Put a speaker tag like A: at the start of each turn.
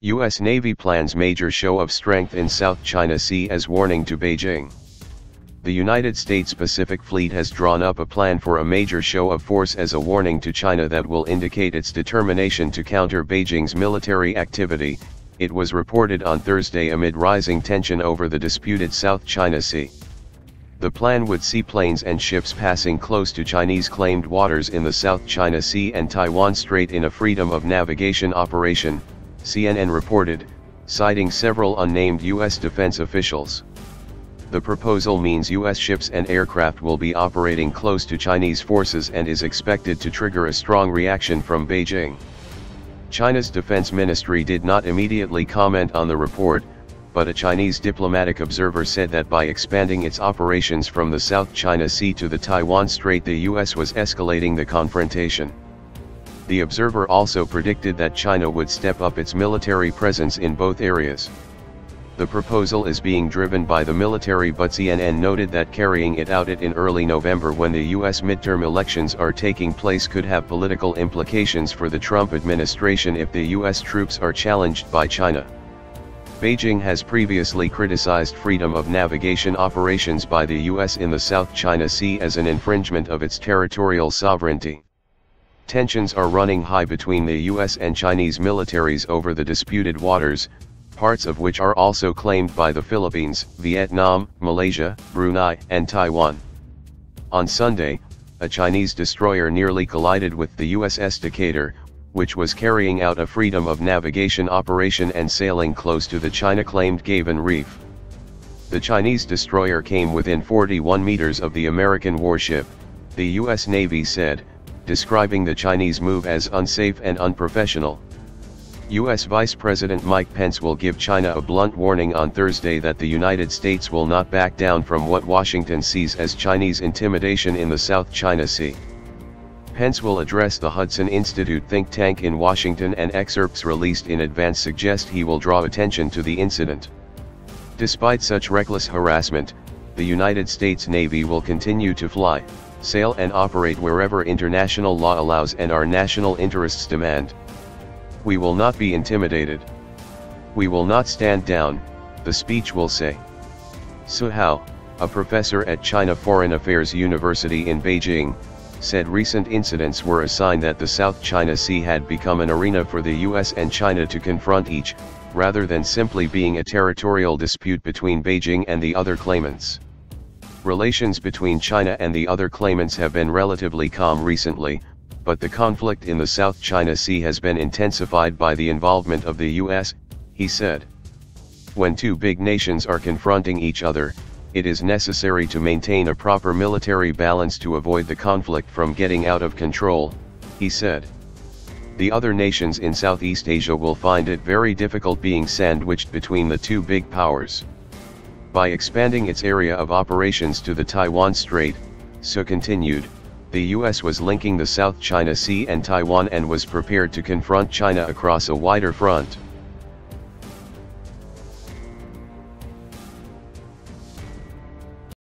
A: U.S. Navy plans major show of strength in South China Sea as warning to Beijing. The United States Pacific Fleet has drawn up a plan for a major show of force as a warning to China that will indicate its determination to counter Beijing's military activity, it was reported on Thursday amid rising tension over the disputed South China Sea. The plan would see planes and ships passing close to Chinese-claimed waters in the South China Sea and Taiwan Strait in a freedom of navigation operation, CNN reported, citing several unnamed U.S. defense officials. The proposal means U.S. ships and aircraft will be operating close to Chinese forces and is expected to trigger a strong reaction from Beijing. China's defense ministry did not immediately comment on the report, but a Chinese diplomatic observer said that by expanding its operations from the South China Sea to the Taiwan Strait, the U.S. was escalating the confrontation. The observer also predicted that China would step up its military presence in both areas. The proposal is being driven by the military, but CNN noted that carrying it out in early November when the U.S. midterm elections are taking place could have political implications for the Trump administration if the U.S. troops are challenged by China. Beijing has previously criticized freedom of navigation operations by the U.S. in the South China Sea as an infringement of its territorial sovereignty. Tensions are running high between the U.S. and Chinese militaries over the disputed waters, parts of which are also claimed by the Philippines, Vietnam, Malaysia, Brunei, and Taiwan. On Sunday, a Chinese destroyer nearly collided with the USS Decatur, which was carrying out a freedom of navigation operation and sailing close to the China-claimed Gavin Reef. The Chinese destroyer came within 41 meters of the American warship, the U.S. Navy said, describing the Chinese move as unsafe and unprofessional. U.S. Vice President Mike Pence will give China a blunt warning on Thursday that the United States will not back down from what Washington sees as Chinese intimidation in the South China Sea. Pence will address the Hudson Institute think tank in Washington, and excerpts released in advance suggest he will draw attention to the incident. Despite such reckless harassment, the United States Navy will continue to fly, sail and operate wherever international law allows and our national interests demand. We will not be intimidated. We will not stand down, the speech will say. Su Hao, a professor at China Foreign Affairs University in Beijing, said recent incidents were a sign that the South China Sea had become an arena for the US and China to confront each, rather than simply being a territorial dispute between Beijing and the other claimants. Relations between China and the other claimants have been relatively calm recently, but the conflict in the South China Sea has been intensified by the involvement of the US, he said. When two big nations are confronting each other, it is necessary to maintain a proper military balance to avoid the conflict from getting out of control, he said. The other nations in Southeast Asia will find it very difficult being sandwiched between the two big powers. By expanding its area of operations to the Taiwan Strait, Su continued, the US was linking the South China Sea and Taiwan and was prepared to confront China across a wider front.